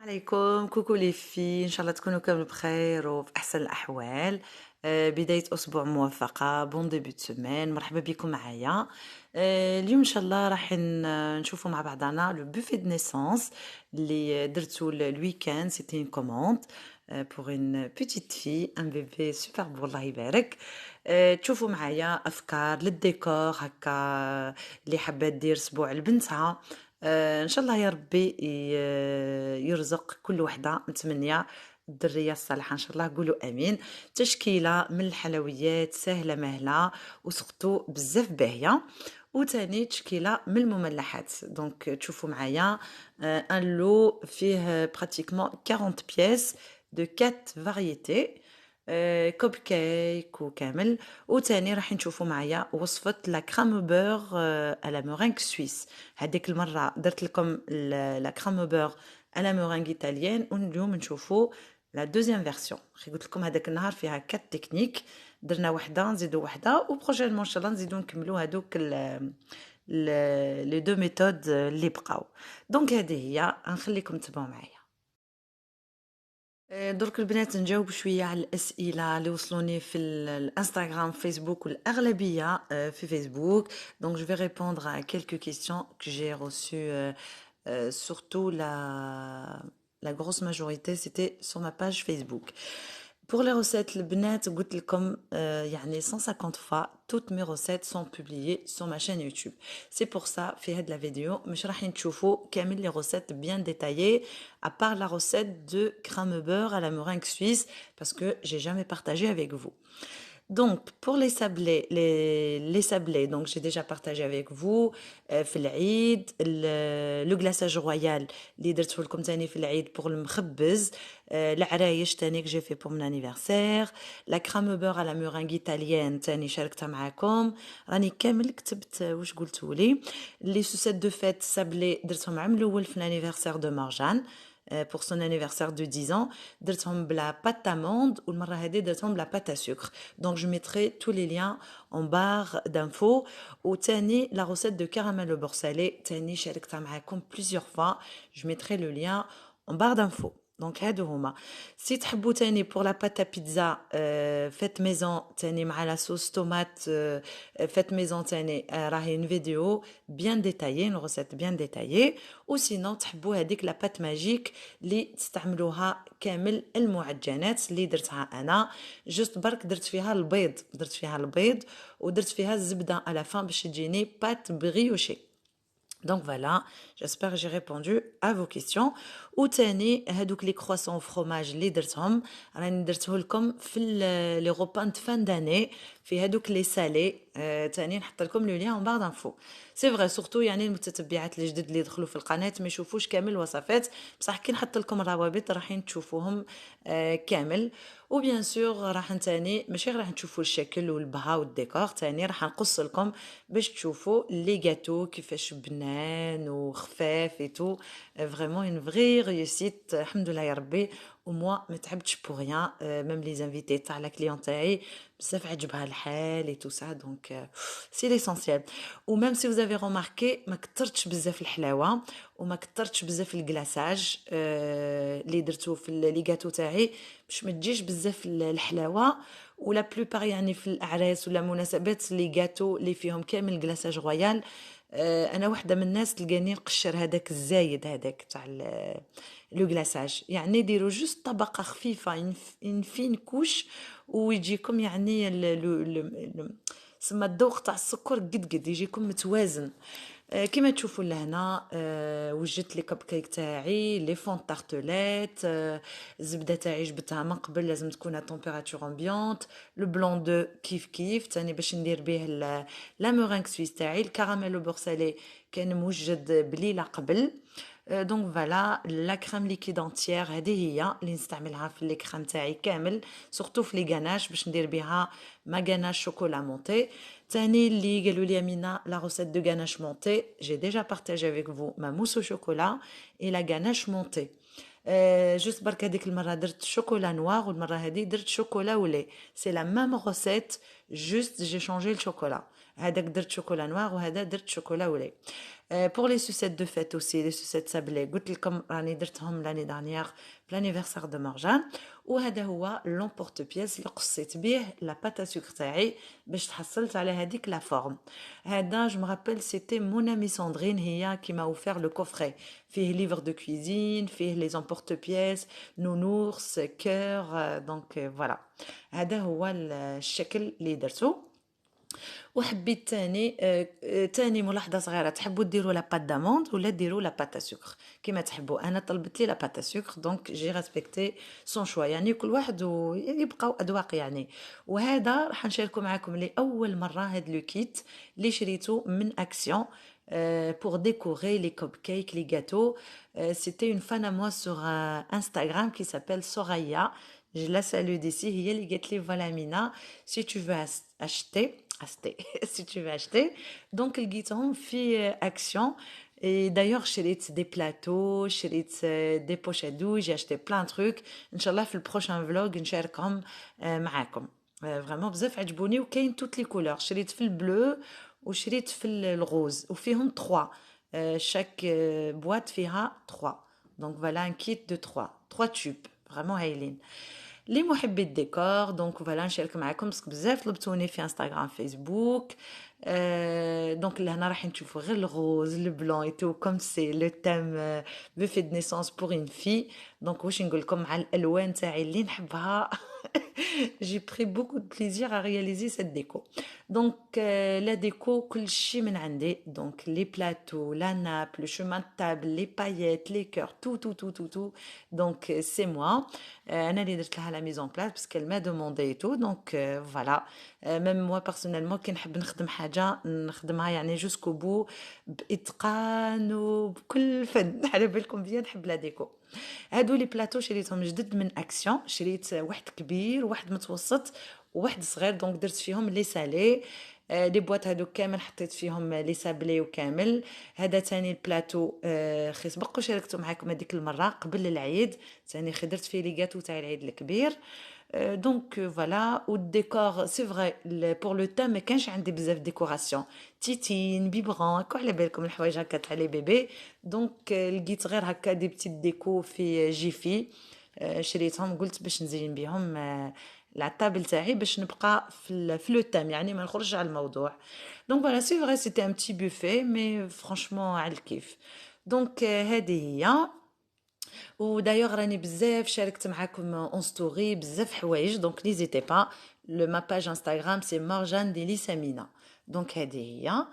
عليكم كوكو لي في ان شاء الله تكونوا كامل بخير وفي احسن الاحوال. بدايه اسبوع موفقه بون ديبي دو سيمين، مرحبا بكم معايا. اليوم ان شاء الله راح نشوفوا مع بعضنا لو بوفي دو نيسانس اللي درتو الويكاند. سيتي اون كوموند pour une petite fille un bébé superbe والله يبارك. تشوفوا معايا افكار للديكور هكا اللي حابه دير اسبوع لبنتها. ان شاء الله يا ربي يرزق كل وحده متمنيه الذريه الصالحه ان شاء الله. قولوا امين. تشكيله من الحلويات سهله مهله وسقطوا بزاف باهيه، وتاني تشكيله من المملحات. دونك تشوفوا معايا ان لو فيه براتيكمون 40 بياس دو 4 فاريتي كوب كيك وكامل. وتاني راح نشوفوا معايا وصفة لا كرام بور على مورينغ سويس. هذيك المرة درت لكم لا كرام بور على مورينغ ايطاليان، واليوم نشوفوا لا دوزيام فيرسيون. قلت لكم هذاك النهار فيها 4 تكنيك، درنا وحده نزيدوا وحده وبروجينمون ان شاء الله نزيدوا نكملوا هذوك لي دو ميثود اللي بقاو. دونك هذه هي، نخليكم تبعوا معايا. درك البنات نجاوب شوية على الأسئلة اللي وصلوني في الانستغرام فيسبوك، والأغلبية في فيسبوك. Donc je vais répondre à quelques questions que j'ai reçues, surtout la grosse majorité c'était sur ma page Facebook. Pour les recettes البنات قلت لكم يعني 150 fois toutes mes recettes sont publiées sur ma chaîne YouTube. C'est pour ça في هاد la vidéo مش راح تشوفوا كامل les recettes bien détaillées à part la recette de crème beurre à la meringue suisse parce que j'ai jamais partagé avec vous. Donc, pour les sablés, donc j'ai déjà partagé avec vous في العيد le glaçage royal اللي درته لكم تاني في العيد pour المخبز. العرايش تاني que j'ai fait pour mon anniversaire. La crème beurre à la meringue italienne تاني شاركتها معاكم. راني كامل كتبت واش قلتولي. Les sucettes de fête sablés درتهم عام الاول في l'anniversaire de Marjane pour son anniversaire de 10 ans. درتهم بلا pâte d'amande والمره هذه درتهم بلا pâte à sucre. Donc je mettrai tous les liens en barre d'infos. وتاني la recette de caramel au beurre salé تاني شاركتها معاكم plusieurs fois. Je mettrai le lien en barre d'infos. دونك هادو هما. سي تحبوا تاني بور لا بات بيتزا فات ميزون تاني مع لا صوص طوماط فات ميزون تاني راهي اون فيديو بيان ديتايي، اون روسيت بيان ديتايي. وسينو تحبوا هذيك لا بات ماجيك اللي تستعملوها كامل المعجنات اللي درتها انا. جوست برك درت فيها البيض ودرت فيها الزبده على فان باش تجيني بات بريوشي. Donc voilà, j'espère que j'ai répondu à vos questions. وتاني هادوك لي كرواسون فروماج اللي درتهم راني درته لكم في لي غوبان د فان داني في هادوك لي سالي. تاني نحط لكم لو لين اون بار دانفو. سي فري سورتو يعني المتتبعات الجدد اللي يدخلوا في القناه ما يشوفوش كامل الوصفات، بصح كي نحط لكم الروابط راح تشوفوهم كامل. وبيان سور راح تاني ماشي راح تشوفوا الشكل والبها والديكور، تاني راح نقص لكم باش تشوفوا لي غاتو كيفاش بنان وخفاف اي تو. فريمون اون فري ريوسيت الحمد لله يا ربي. وموا ما تعبتش بور ريان. ميم لي زانفيتي تاع لا كليون تاعي بزاف عجبها الحال اي تو سا. دونك سي ليسونسيال. وميم سي vous avez remarqué ما كثرتش بزاف الحلاوه وما كثرتش بزاف الكلاصاج اللي درتو في لي غاتو تاعي باش ما تجيش بزاف الحلاوه. ولا بلوبار يعني في الاعراس ولا مناسبات لي غاتو اللي فيهم كامل كلاصاج رويال. انا وحده من الناس تلقاني نقشر هذاك الزايد هذاك تاع لو غلاصاج، يعني ديروا جوست طبقه خفيفه ان فين كوش ويجيكم يعني سما الذوق تاع السكر قد يجيكم متوازن. كما تشوفوا لهنا وجدت لي كب كيك تاعي لي فون تارتليت. الزبده تاعي جبتها من قبل، لازم تكون على تمبيراتور امبيونت. لو بلون دو كيف تاني باش ندير به لا مورينغ سويس تاعي. الكراميل بور سالي كان موجد بليله قبل. دونك فوالا لا كريم ليكيد انتيير هذه هي اللي نستعملها في لي كريم تاعي كامل، سورتو في لي غاناش باش ندير بها ما غاناش شوكولا مونتي. تاني اللي قالوا لي امينه لا روسيت دو غاناش مونتي جي ديجا بارطاجي افيك فو ما موس او شوكولا اي لا غاناش مونتي. جوست برك هذيك المره درت شوكولا نوار والمره هذه درت شوكولا ولي. سي لا ميم روسيت جوست جي شونجي الشوكولا. هذاك درت شوكولا نوار وهذا درت شوكولا ولاي. Pour les sucettes de fête aussi, les sucettes sablées, قلت لكم راني درتهم l'année dernière في l'anniversaire de مرجان. وهذا هو l'emporte-pièce اللي قصيت به لا بات à sucre تاعي باش تحصلت على هذيك لا فورم. هذا je me rappelle c'était mon amie Sandrine هي qui m'a offert le coffret. فيه livre de cuisine, فيه les emporte-pièces, nounours, cœur, donc voilà. هذا هو الشكل اللي درته. وحبيت تاني ملاحظه صغيره، تحبوا ديروا لا بات داموند ولا ديروا لا بات سكر كيما تحبوا. انا طلبت لي لا بات سكر دونك جي ريسبكتي سون شوا، يعني كل واحد يبقاو اذواق يعني. وهذا راح نشاركو معكم لاول مره هاد لو كيت اللي شريته من اكسيون pour décorer les cupcakes, les gâteaux. C'était une fan à moi sur Instagram qui s'appelle Soraya. Je la salue d'ici. هي اللي قالت لي voilà Mina, si tu veux acheter si tu veux acheter. Donc لقيتهم في action. Et d'ailleurs, شريت des plateaux, شريت des poches à douille, j'ai acheté plein de trucs. Inch'Allah, في le prochain vlog نشاركهم معاكم. Vraiment بزاف عجبوني وكاين toutes les couleurs. شريت في البلو وشريت في الغوز وفيهم 3. Chaque boîte فيها 3. Donc voilà un kit de 3 tubes. Vraiment هايلين. Les محبي الديكور دونك فوالا نشارك معكم باسكو بزاف طلبتوني في انستغرام فيسبوك. دونك لهنا راح نشوفوا غير الغوز البلون اي تو كوم سي لو تيم بوفي دو نيسونس بور اون في. دونك واش نقول لكم مع الالوان تاعي اللي نحبها. J'ai pris beaucoup de plaisir à réaliser cette déco. Donc la déco كلشي من عندي. Donc les plateaux, la nappe, le chemin de table, les paillettes, les cœurs, tout. Donc c'est moi. انا اللي درت لها la mise en place parce qu'elle m'a demandé et tout. Donc voilà. Même moi personnellement كي نحب نخدم حاجه نخدمها يعني jusqu'au bout باتقان وبكل فن. على بالكم بيان نحب لا ديكو. هادو لي بلاطو شريتهم جدد من اكسيون. شريت واحد كبير وواحد متوسط وواحد صغير. دونك درت فيهم لي سالي. لي بواط هادو كامل حطيت فيهم لي سابلي وكامل. هذا تاني البلاطو خي سبق وشاركته معكم هذيك المره قبل العيد. تاني خي درت فيه لي غاتو تاع العيد الكبير. دونك فوالا. والديكور سي فري بور لو تام ما كانش عندي بزاف ديكوراسيون تيتين بيبغون هكا على بالكم الحوايج هكا تاع لي بيبي. دونك لقيت غير هكا دي بتيت ديكو في جيفي. شريتهم قلت باش نزين بهم العطابل تاعي باش نبقى في لو تام يعني ما نخرجش على الموضوع. دونك فوالا سي فري سيتي ان بتي بوفي مي فرانشمون على الكيف. دونك هذه هي. ودايوغ راني بزاف شاركت معاكم اون ستوري بزاف حوايج. دونك نيزيتي با ما باج انستغرام سي مرجان ديليس امينه. دونك هذه هي.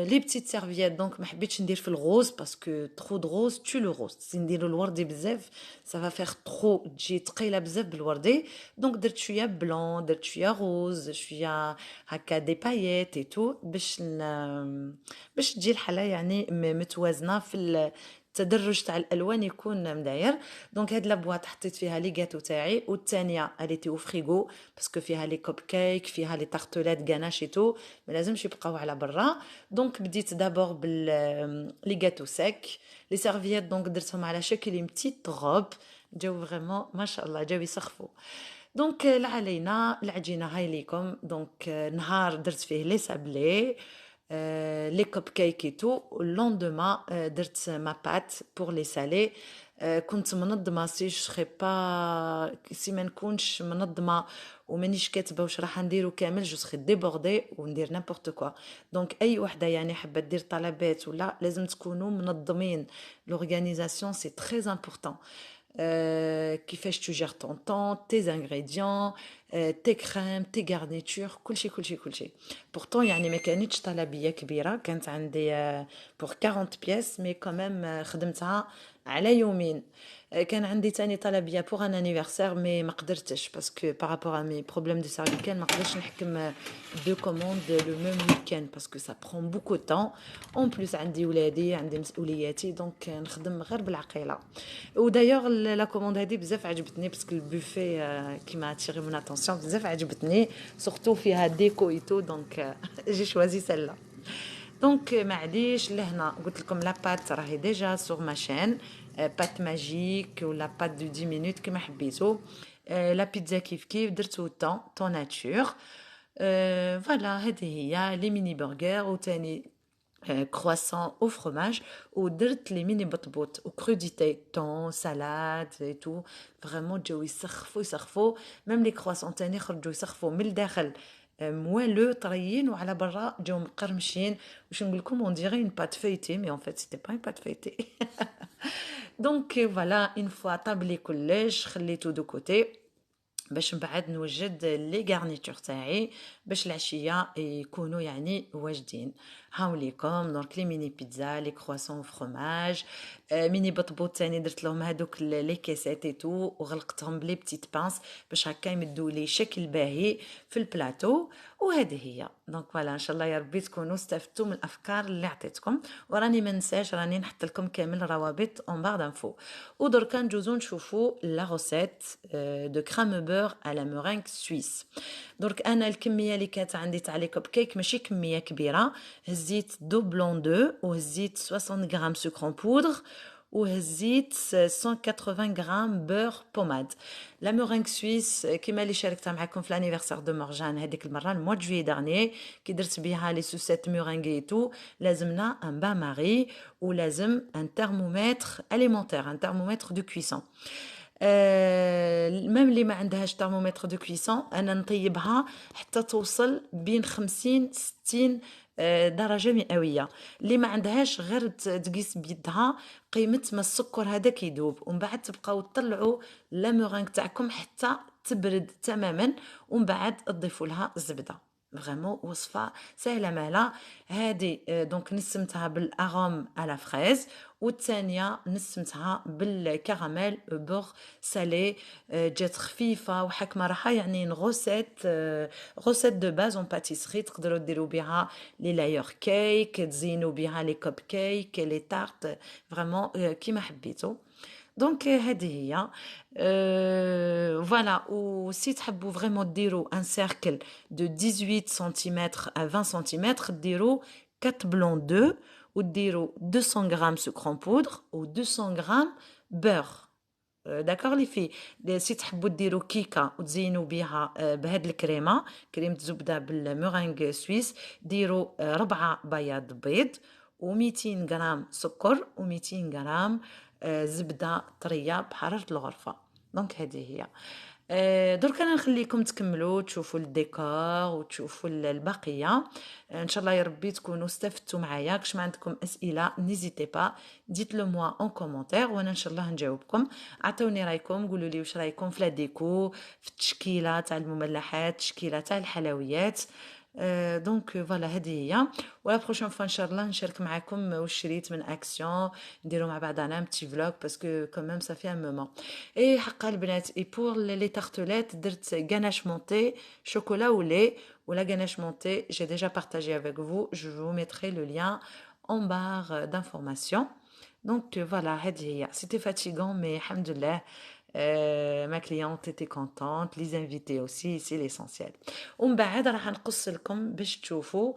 لي بتيت سيرفيات دونك ما حبيتش ندير في الغوز باسكو ترو دو غوز تو لو غوز. سي نديرو الوردي بزاف سافا فيغ ترو تجي ثقيله بزاف بالوردي. دونك درت شويه بلون درت شويه غوز شويه هكا دي بايات اي تو باش تجي الحاله يعني متوازنه في التدرج تاع الالوان يكون مداير. دونك هاد لابواط حطيت فيها لي غاتو تاعي والثانيه اليتي او فريغو باسكو فيها لي كوب كيك فيها لي تارتولات غاناشيتو ما لازمش يبقاو على برا. دونك بديت دابور بال لي غاتو سيك. لي سيرفيات دونك درتهم على شكل بتيت غوب جاو فريمون ما شاء الله جاو يسخفوا. دونك لا علينا العجينه هاي ليكم. دونك نهار درت فيه لي سابلي لي كوب كيك اي تو. اللوندوما درت ما بات بور لي سالي. كنت منظمه سي جو با سي ما نكونش منظمه ومانيش كاتبه واش راح نديرو كامل جو سخي ديبوردي وندير نيمبورط كوا. دونك اي وحده يعني حابه دير طلبات ولا لازم تكونوا منظمين. لورغانيزاسيون سي تري امبورطون. كيفاش tu gères ton temps, tes ingrédients, tes crèmes, tes garnitures, كلشي. pourtant يعني ما كانتش طلبية كبيرة. كانت عندي pour 40 pièces mais quand même خدمتها على يومين. كان عندي تاني طلبية pour un anniversaire mais ما قدرتش parce que par rapport à mes problèmes de cervical ما قدرتش نحكم deux commandes le même week-end parce que ça prend beaucoup de temps. en plus عندي ولادي عندي مسؤولياتي donc نخدم غير بالعقيلة. ودايوغ لا كوموند هذه بزاف عجبتني باسكو البوفي كيما تيغي من اتونسيون بزاف عجبتني سورتو فيها ديكو ايتو دونك جي شوازي سلا. دونك معليش لهنا قلت لكم لا بات راهي ديجا سور ما شين. بات ماجيك ولا بات دو 10 مينوت كيما حبيتو. لا بيتزا كيف درتو طون ناتور. فوالا هذه هي لي ميني برجر وتاني croissant au fromage ودرت لي ميني بطبوط وكروديتي طون سالاد اي تو فريمون جاو يسخفوا يسخفوا ميم لي كرواسون تاني خرجوا يسخفوا من الداخل موالو طريين وعلى برا جاو مقرمشين واش نقول لكم اون ديري اون بات فايتي مي ان فيت سيتي با اون بات فايتي دونك فوالا اون فوا طابلي كلش خليته دو كوتي باش من بعد نوجد لي غارنيتور تاعي باش العشيه يكونوا يعني واجدين هاوليكم دونك لي ميني بيتزا لي كرواسون فرomage ميني بطبوط تاني درت لهم هذوك لي كيسات تو وغلقتهم بلي بتيت بانس باش هكا يمدوا لي شكل باهي في البلاطو وهذه هي دونك فوالا ان شاء الله يا ربي تكونوا استفدتوا من الافكار اللي عطيتكم وراني ما ننساش راني نحط لكم كامل الروابط اون بار دانفو ودركا نجوزو نشوفوا لا روسيت دو كرام بور على مورينغ سويس درك انا الكميه اللي كانت عندي تاع لي كوب كيك ماشي كميه كبيره هزيت دو بلون دو وهزيت 60 غرام سكر بودر وهزيت 180 غرام بور بوماد لا مورينغ سويس كيما اللي شاركتها معكم في لانيفرسير دو مورجان هذيك المره الموا دو جويي دارني كي درت بها لي سوسيت مورينغ تو لازمنا ان با ماري ولازم ان ترمومتر اليمونتير ان ترمومتر دو كويسون ميم اللي ما عندهاش ترمومتر دو كويسون انا نطيبها حتى توصل بين 50 60 درجه مئويه اللي ما عندهاش غير تقيس بيدها قيمه ما السكر هذاك يذوب ومن بعد تبقاو تطلعوا لا مورينغ تاعكم حتى تبرد تماما ومن بعد تضيفوا لها الزبده فريمون وصفه سهله مالا هذه دونك نسمتها بالاروم على فريز والثانيه نسمتها بالكراميل بور سالي جات خفيفه وحكمه راحه يعني غوسيت دو باز اون باتيسري تقدروا ديروا بها لي لاير كيك تزينوا بها لي كوب كيك لي تارت فريمون كيما حبيتوا دونك هذه هي فوالا وسي تحبوا فريمون ديروا ان سيركل دو 18 سنتيمتر à 20 سنتيمتر ديروا 4 بلون دو وديروا 200 غرام سكر بودر و 200 غرام بور داكوغ لي في سي تحبوا ديروا كيكه وتزينوا بها بهاد الكريمه كريمه زبده بالمورينغ سويس ديروا 4 بياض بيض و200 غرام سكر و200 غرام زبده طريه بحراره الغرفه دونك هذه هي درك انا نخليكم تكملوا تشوفوا الديكور وتشوفوا البقيه ان شاء الله يا ربي تكونوا استفدتوا معايا كش ما عندكم اسئله نيزيتي با ديت لو موا اون كومونتير وانا ان شاء الله نجاوبكم عطوني رايكم قولوا لي واش رايكم في لا ديكو في التشكيله تاع المملحات التشكيله تاع الحلويات دونك فوالا هذه هي ولا بروشين فوا ان شاء الله نشارك معكم واش شريت من اكسيون نديرو مع بعضنا بتي فلوغ باسكو كوميم صافي ان مومون اي حق البنات اي بور لي تارتلات درت غاناش مونتي شوكولا و لي ولا غاناش مونتي j'ai déjà partagé avec vous je vous mettrai le lien en barre d'information donc voilà هذه هي c'était fatigant mais alhamdoulilah ma cliente était contente les invités aussi c'est l'essentiel ومن بعد راح نقص لكم باش تشوفوا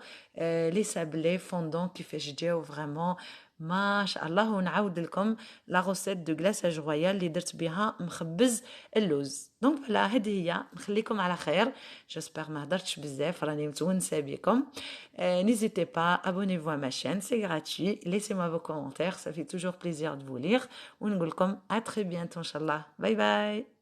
لي سابلي فوندون كيفاش جاو فريمون ما شاء الله ونعاود لكم لا غوسيت دو غلاساج رويال اللي درت بها مخبز اللوز دونك فوالا هذه هي نخليكم على خير جيسبر ما هضرتش بزاف راني متونسه بكم n'hésitez pas abonnez-vous à ma chaîne c'est gratuit laissez-moi vos commentaires ça fait toujours plaisir de vous lire ونقول لكم à très bientôt inchallah bye bye